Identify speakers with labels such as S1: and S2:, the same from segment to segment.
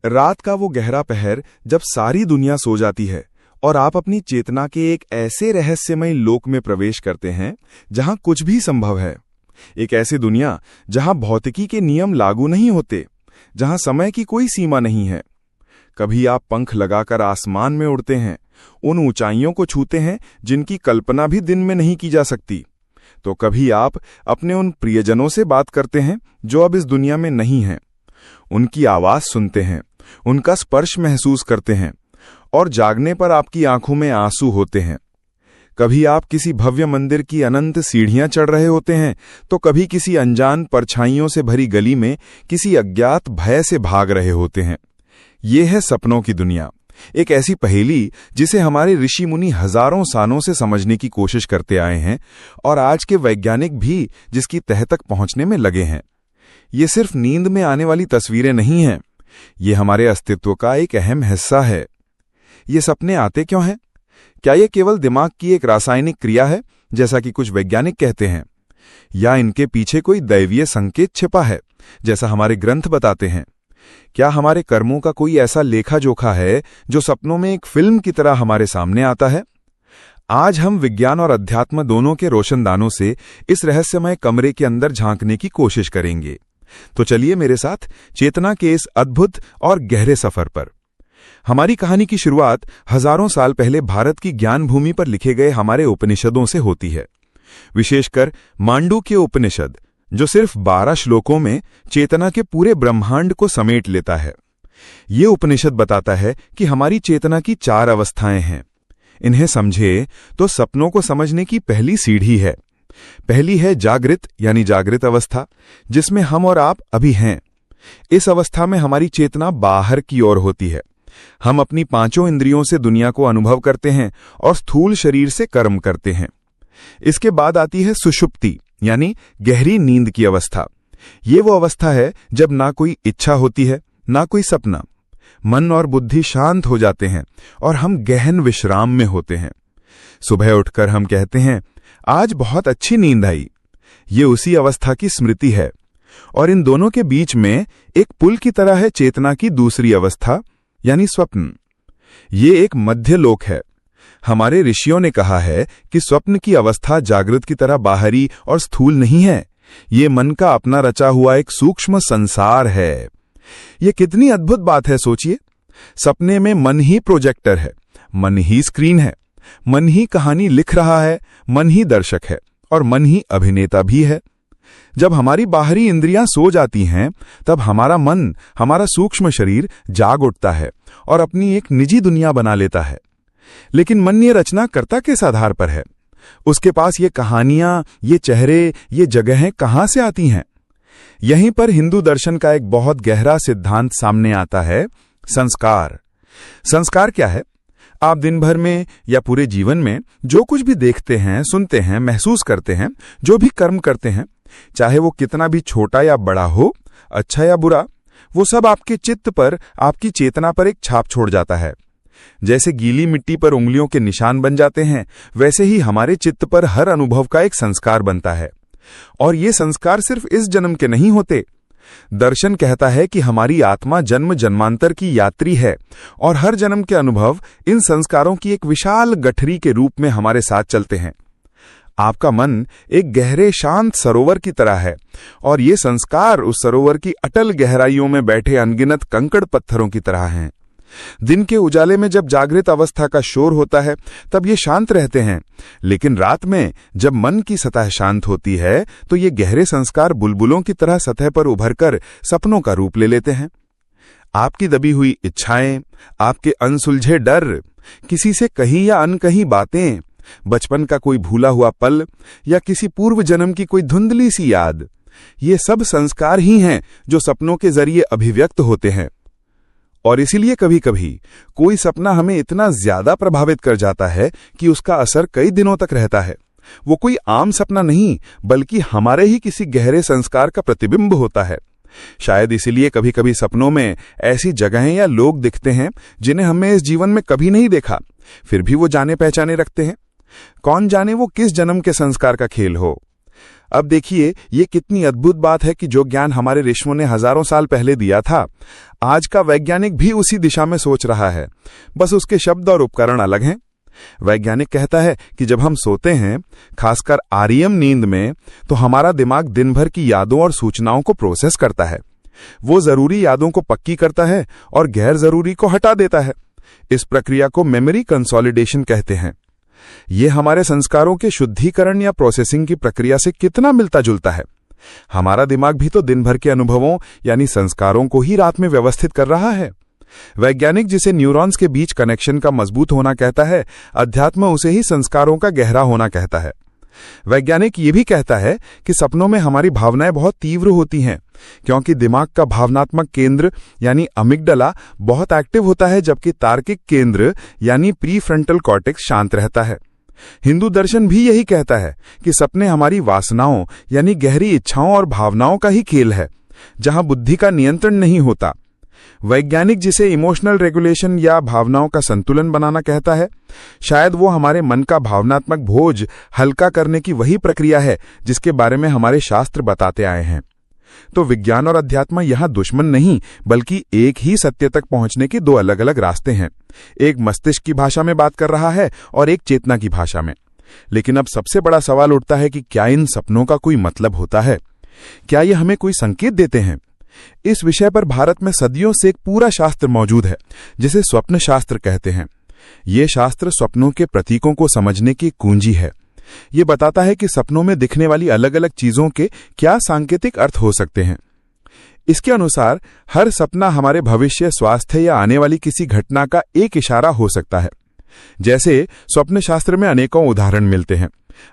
S1: रात का वो गहरा पहर जब सारी दुनिया सो जाती है और आप अपनी चेतना के एक ऐसे रहस्यमय लोक में प्रवेश करते हैं जहां कुछ भी संभव है। एक ऐसी दुनिया जहां भौतिकी के नियम लागू नहीं होते, जहां समय की कोई सीमा नहीं है। कभी आप पंख लगाकर आसमान में उड़ते हैं, उन ऊंचाइयों को छूते हैं जिनकी कल्पना भी दिन में नहीं की जा सकती। तो कभी आप अपने उन प्रियजनों से बात करते हैं जो अब इस दुनिया में नहीं हैं। उनकी आवाज सुनते हैं, उनका स्पर्श महसूस करते हैं और जागने पर आपकी आंखों में आंसू होते हैं। कभी आप किसी भव्य मंदिर की अनंत सीढ़ियां चढ़ रहे होते हैं, तो कभी किसी अनजान परछाइयों से भरी गली में किसी अज्ञात भय से भाग रहे होते हैं। ये है सपनों की दुनिया, एक ऐसी पहेली जिसे हमारे ऋषि मुनि हजारों सालों से समझने की कोशिश करते आए हैं और आज के वैज्ञानिक भी जिसकी तह तक पहुंचने में लगे हैं। ये सिर्फ नींद में आने वाली तस्वीरें नहीं हैं, ये हमारे अस्तित्व का एक अहम हिस्सा है। ये सपने आते क्यों हैं? क्या ये केवल दिमाग की एक रासायनिक क्रिया है, जैसा कि कुछ वैज्ञानिक कहते हैं, या इनके पीछे कोई दैवीय संकेत छिपा है, जैसा हमारे ग्रंथ बताते हैं? क्या हमारे कर्मों का कोई ऐसा लेखा जोखा है जो सपनों में एक फिल्म की तरह हमारे सामने आता है? आज हम विज्ञान और अध्यात्म दोनों के रोशनदानों से इस रहस्यमय कमरे के अंदर झांकने की कोशिश करेंगे। तो चलिए मेरे साथ चेतना के इस अद्भुत और गहरे सफर पर। हमारी कहानी की शुरुआत हजारों साल पहले भारत की ज्ञान भूमि पर लिखे गए हमारे उपनिषदों से होती है, विशेषकर मांडुक्य उपनिषद, जो सिर्फ 12 श्लोकों में चेतना के पूरे ब्रह्मांड को समेट लेता है। ये उपनिषद बताता है कि हमारी चेतना की 4 अवस्थाएं हैं। इन्हें समझे तो सपनों को समझने की पहली सीढ़ी है। पहली है जागृत यानी जागृत अवस्था, जिसमें हम और आप अभी हैं। इस अवस्था में हमारी चेतना बाहर की ओर होती है। हम अपनी 5 इंद्रियों से दुनिया को अनुभव करते हैं और स्थूल शरीर से कर्म करते हैं। इसके बाद आती है सुषुप्ति यानी गहरी नींद की अवस्था। ये वो अवस्था है जब ना कोई इच्छा होती है, ना कोई सपना। मन और बुद्धि शांत हो जाते हैं और हम गहन विश्राम में होते हैं। सुबह उठकर हम कहते हैं, आज बहुत अच्छी नींद आई। ये उसी अवस्था की स्मृति है। और इन दोनों के बीच में एक पुल की तरह है चेतना की दूसरी अवस्था यानी स्वप्न। ये एक मध्य लोक है। हमारे ऋषियों ने कहा है कि स्वप्न की अवस्था जागृत की तरह बाहरी और स्थूल नहीं है। ये मन का अपना रचा हुआ एक सूक्ष्म संसार है। ये कितनी अद्भुत बात है, सोचिए। सपने में मन ही प्रोजेक्टर है, मन ही स्क्रीन है, मन ही कहानी लिख रहा है, मन ही दर्शक है और मन ही अभिनेता भी है। जब हमारी बाहरी इंद्रियां सो जाती हैं, तब हमारा मन, हमारा सूक्ष्म शरीर जाग उठता है और अपनी एक निजी दुनिया बना लेता है। लेकिन मन ये रचना करता किस आधार पर है? उसके पास ये कहानियां, ये चेहरे, ये जगहें कहां से आती हैं? यहीं पर हिंदू दर्शन का एक बहुत गहरा सिद्धांत सामने आता है, संस्कार। संस्कार क्या है? आप दिन भर में या पूरे जीवन में जो कुछ भी देखते हैं, सुनते हैं, महसूस करते हैं, जो भी कर्म करते हैं, चाहे वो कितना भी छोटा या बड़ा हो, अच्छा या बुरा, वो सब आपके चित्त पर, आपकी चेतना पर एक छाप छोड़ जाता है। जैसे गीली मिट्टी पर उंगलियों के निशान बन जाते हैं, वैसे ही हमारे चित्त पर हर अनुभव का एक संस्कार बनता है। और ये संस्कार सिर्फ इस जन्म के नहीं होते। दर्शन कहता है कि हमारी आत्मा जन्म जन्मांतर की यात्री है और हर जन्म के अनुभव इन संस्कारों की एक विशाल गठरी के रूप में हमारे साथ चलते हैं। आपका मन एक गहरे शांत सरोवर की तरह है और ये संस्कार उस सरोवर की अटल गहराइयों में बैठे अनगिनत कंकड़ पत्थरों की तरह हैं। दिन के उजाले में जब जागृत अवस्था का शोर होता है, तब ये शांत रहते हैं, लेकिन रात में जब मन की सतह शांत होती है, तो ये गहरे संस्कार बुलबुलों की तरह सतह पर उभरकर सपनों का रूप ले लेते हैं। आपकी दबी हुई इच्छाएं, आपके अनसुलझे डर, किसी से कही या अनकही बातें, बचपन का कोई भूला हुआ पल या किसी पूर्व जन्म की कोई धुंधली सी याद, ये सब संस्कार ही हैं जो सपनों के जरिए अभिव्यक्त होते हैं। और इसीलिए कभी कभी कोई सपना हमें इतना ज्यादा प्रभावित कर जाता है कि उसका असर कई दिनों तक रहता है। वो कोई आम सपना नहीं, बल्कि हमारे ही किसी गहरे संस्कार का प्रतिबिंब होता है। शायद इसीलिए कभी कभी सपनों में ऐसी जगहें या लोग दिखते हैं जिन्हें हमने इस जीवन में कभी नहीं देखा, फिर भी वो जाने पहचाने रखते हैं। कौन जाने वो किस जन्म के संस्कार का खेल हो। अब देखिए, ये कितनी अद्भुत बात है कि जो ज्ञान हमारे ऋषियों ने हजारों साल पहले दिया था, आज का वैज्ञानिक भी उसी दिशा में सोच रहा है, बस उसके शब्द और उपकरण अलग हैं। वैज्ञानिक कहता है कि जब हम सोते हैं, खासकर आरईएम नींद में, तो हमारा दिमाग दिन भर की यादों और सूचनाओं को प्रोसेस करता है। वो जरूरी यादों को पक्की करता है और गैर जरूरी को हटा देता है। इस प्रक्रिया को मेमोरी कंसोलिडेशन कहते हैं। ये हमारे संस्कारों के शुद्धिकरण या प्रोसेसिंग की प्रक्रिया से कितना मिलता जुलता है। हमारा दिमाग भी तो दिन भर के अनुभवों यानी संस्कारों को ही रात में व्यवस्थित कर रहा है। वैज्ञानिक जिसे न्यूरॉन्स के बीच कनेक्शन का मजबूत होना कहता है, अध्यात्म उसे ही संस्कारों का गहरा होना कहता है। वैज्ञानिक ये भी कहता है कि सपनों में हमारी भावनाएं बहुत तीव्र होती हैं, क्योंकि दिमाग का भावनात्मक केंद्र यानी अमिगडला बहुत एक्टिव होता है, जबकि तार्किक केंद्र यानी प्रीफ्रंटल कॉर्टेक्स शांत रहता है। हिंदू दर्शन भी यही कहता है कि सपने हमारी वासनाओं यानी गहरी इच्छाओं और भावनाओं का ही खेल है, जहां बुद्धि का नियंत्रण नहीं होता। वैज्ञानिक जिसे इमोशनल रेगुलेशन या भावनाओं का संतुलन बनाना कहता है, शायद वो हमारे मन का भावनात्मक बोझ हल्का करने की वही प्रक्रिया है जिसके बारे में हमारे शास्त्र बताते आए हैं। तो विज्ञान और अध्यात्म यहां दुश्मन नहीं, बल्कि एक ही सत्य तक पहुंचने के दो अलग अलग रास्ते हैं। एक मस्तिष्क की भाषा में बात कर रहा है और एक चेतना की भाषा में। लेकिन अब सबसे बड़ा सवाल उठता है कि क्या इन सपनों का कोई मतलब होता है? क्या ये हमें कोई संकेत देते हैं? इस विषय पर भारत में सदियों से एक पूरा शास्त्र मौजूद है, जिसे स्वप्न शास्त्र कहते हैं। ये शास्त्र स्वप्नों के प्रतीकों को समझने की कुंजी है। ये बताता है कि सपनों में दिखने वाली अलग अलग चीजों के क्या सांकेतिक अर्थ हो सकते हैं। इसके अनुसार हर सपना हमारे भविष्य, स्वास्थ्य या आने वाली किसी घटना का एक इशारा हो सकता है। जैसे स्वप्न शास्त्र में अनेकों उदाहरण मिलते हैं।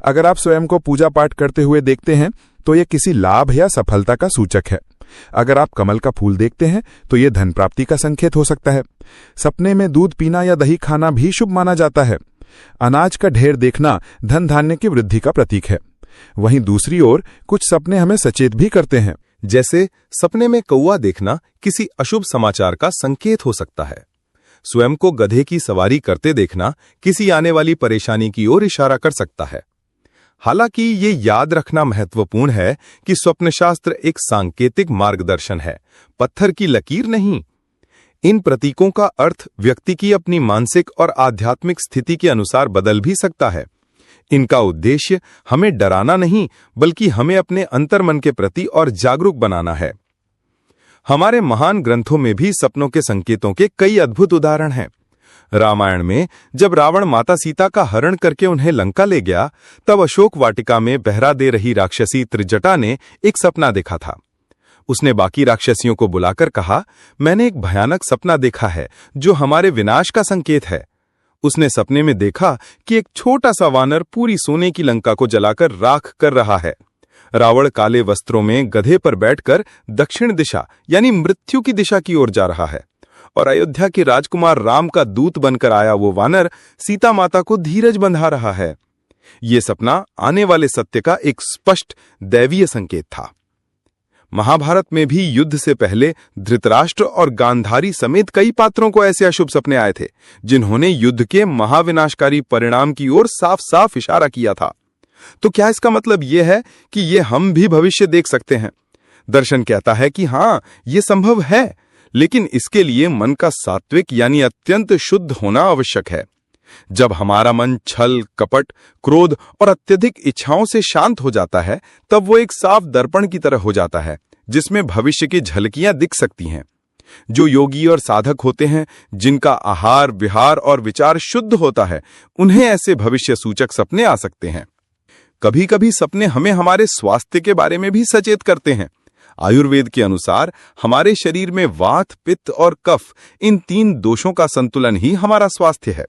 S1: अगर आप स्वयं को पूजा पाठ करते हुए देखते हैं तो यह किसी लाभ या सफलता का सूचक है। अगर आप कमल का फूल देखते हैं तो यह धन प्राप्ति का संकेत हो सकता है। सपने में दूध पीना या दही खाना भी शुभ माना जाता है। अनाज का ढेर देखना धन धान्य की वृद्धि का प्रतीक है। वहीं दूसरी ओर कुछ सपने हमें सचेत भी करते हैं।
S2: जैसे सपने में कौवा देखना किसी अशुभ समाचार का संकेत हो सकता है। स्वयं को गधे की सवारी करते देखना किसी आने वाली परेशानी की ओर इशारा कर सकता है। हालांकि ये याद रखना महत्वपूर्ण है कि स्वप्नशास्त्र एक सांकेतिक मार्गदर्शन है, पत्थर की लकीर नहीं। इन प्रतीकों का अर्थ व्यक्ति की अपनी मानसिक और आध्यात्मिक स्थिति के अनुसार बदल भी सकता है। इनका उद्देश्य हमें डराना नहीं, बल्कि हमें अपने अंतर्मन के प्रति और जागरूक बनाना है। हमारे महान ग्रंथों में भी सपनों के संकेतों के कई अद्भुत उदाहरण हैं। रामायण में जब रावण माता सीता का हरण करके उन्हें लंका ले गया, तब अशोक वाटिका में पहरा दे रही राक्षसी त्रिजटा ने एक सपना देखा था। उसने बाकी राक्षसियों को बुलाकर कहा, मैंने एक भयानक सपना देखा है जो हमारे विनाश का संकेत है। उसने सपने में देखा कि एक छोटा सा वानर पूरी सोने की लंका को जलाकर राख कर रहा है। रावण काले वस्त्रों में गधे पर बैठकर दक्षिण दिशा यानी मृत्यु की दिशा की ओर जा रहा है, और अयोध्या के राजकुमार राम का दूत बनकर आया वो वानर सीता माता को धीरज बंधा रहा है। ये सपना आने वाले सत्य का एक स्पष्ट दैवीय संकेत था। महाभारत में भी युद्ध से पहले धृतराष्ट्र और गांधारी समेत कई पात्रों को ऐसे अशुभ सपने आए थे, जिन्होंने युद्ध के महाविनाशकारी परिणाम की ओर साफ साफ इशारा किया था। तो क्या इसका मतलब यह है कि ये हम भी भविष्य देख सकते हैं? दर्शन कहता है कि हाँ, ये संभव है, लेकिन इसके लिए मन का सात्विक यानी अत्यंत शुद्ध होना आवश्यक है। जब हमारा मन छल, कपट, क्रोध और अत्यधिक इच्छाओं से शांत हो जाता है, तब वो एक साफ दर्पण की तरह हो जाता है, जिसमें भविष्य की झलकियां दिख सकती हैं। जो योगी और साधक होते हैं, जिनका आहार, विहार और विचार शुद्ध होता है, उन्हें ऐसे भविष्य सूचक सपने आ सकते हैं। कभी कभी सपने हमें हमारे स्वास्थ्य के बारे में भी सचेत करते हैं। आयुर्वेद के अनुसार हमारे शरीर में वात, पित्त और कफ, इन 3 दोषों का संतुलन ही हमारा स्वास्थ्य है।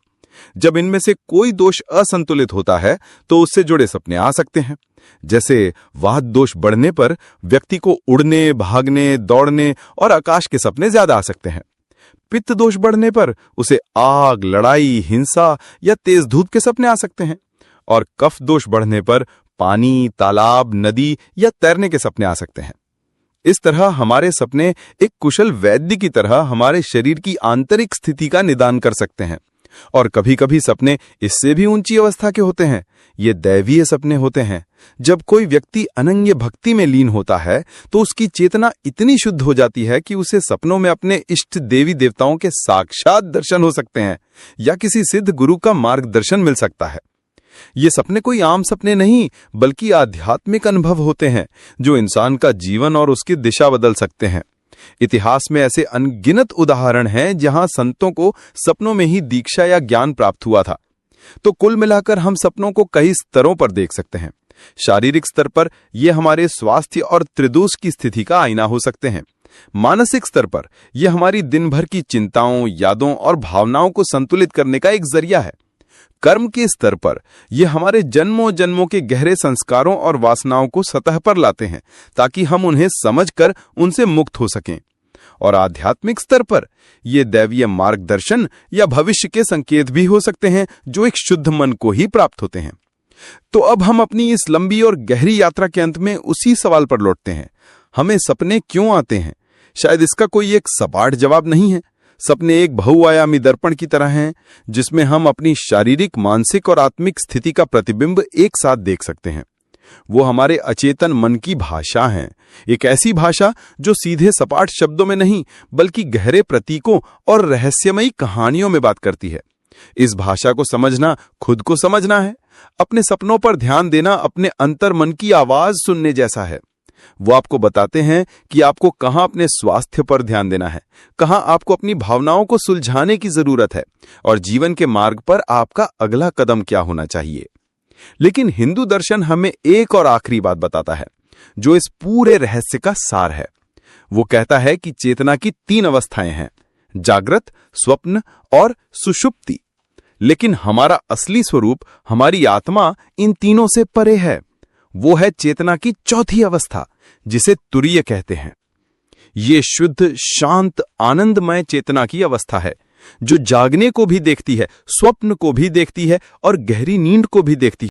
S2: जब इनमें से कोई दोष असंतुलित होता है तो उससे जुड़े सपने आ सकते हैं। जैसे वात दोष बढ़ने पर व्यक्ति को उड़ने, भागने, दौड़ने और आकाश के सपने ज्यादा आ सकते हैं। पित्त दोष बढ़ने पर उसे आग, लड़ाई, हिंसा या तेज धूप के सपने आ सकते हैं। और कफ दोष बढ़ने पर पानी, तालाब, नदी या तैरने के सपने आ सकते हैं। इस तरह हमारे सपने एक कुशल वैद्य की तरह हमारे शरीर की आंतरिक स्थिति का निदान कर सकते हैं। और कभी कभी सपने इससे भी ऊंची अवस्था के होते हैं, ये दैवीय सपने होते हैं। जब कोई व्यक्ति अनन्य भक्ति में लीन होता है तो उसकी चेतना इतनी शुद्ध हो जाती है कि उसे सपनों में अपने इष्ट देवी देवताओं के साक्षात दर्शन हो सकते हैं या किसी सिद्ध गुरु का मार्गदर्शन मिल सकता है। ये सपने कोई आम सपने नहीं बल्कि आध्यात्मिक अनुभव होते हैं जो इंसान का जीवन और उसकी दिशा बदल सकते हैं। इतिहास में ऐसे अनगिनत उदाहरण हैं जहां संतों को सपनों में ही दीक्षा या ज्ञान प्राप्त हुआ था। तो कुल मिलाकर हम सपनों को कई स्तरों पर देख सकते हैं। शारीरिक स्तर पर ये हमारे स्वास्थ्य और त्रिदोष की स्थिति का आईना हो सकते हैं। मानसिक स्तर पर यह हमारी दिन भर की चिंताओं, यादों और भावनाओं को संतुलित करने का एक जरिया है। कर्म के स्तर पर यह हमारे जन्मों जन्मों के गहरे संस्कारों और वासनाओं को सतह पर लाते हैं ताकि हम उन्हें समझकर उनसे मुक्त हो सकें। और आध्यात्मिक स्तर पर ये दैवीय मार्गदर्शन या भविष्य के संकेत भी हो सकते हैं जो एक शुद्ध मन को ही प्राप्त होते हैं। तो अब हम अपनी इस लंबी और गहरी यात्रा के अंत में उसी सवाल पर लौटते हैं, हमें सपने क्यों आते हैं? शायद इसका कोई एक सपाट जवाब नहीं है। सपने एक बहुआयामी दर्पण की तरह हैं जिसमें हम अपनी शारीरिक, मानसिक और आत्मिक स्थिति का प्रतिबिंब एक साथ देख सकते हैं। वो हमारे अचेतन मन की भाषा है, एक ऐसी भाषा जो सीधे सपाट शब्दों में नहीं बल्कि गहरे प्रतीकों और रहस्यमयी कहानियों में बात करती है। इस भाषा को समझना खुद को समझना है। अपने सपनों पर ध्यान देना अपने अंतर मन की आवाज सुनने जैसा है। वो आपको बताते हैं कि आपको कहां अपने स्वास्थ्य पर ध्यान देना है, कहां आपको अपनी भावनाओं को सुलझाने की जरूरत है और जीवन के मार्ग पर आपका अगला कदम क्या होना चाहिए। लेकिन हिंदू दर्शन हमें एक और आखिरी बात बताता है जो इस पूरे रहस्य का सार है। वो कहता है कि चेतना की 3 अवस्थाएं हैं, जागृत, स्वप्न और सुषुप्ति। लेकिन हमारा असली स्वरूप, हमारी आत्मा इन तीनों से परे है। वो है चेतना की 4थी अवस्था जिसे तुरीय कहते हैं। ये शुद्ध, शांत, आनंदमय चेतना की अवस्था है जो जागने को भी देखती है, स्वप्न को भी देखती है और गहरी नींद को भी देखती है।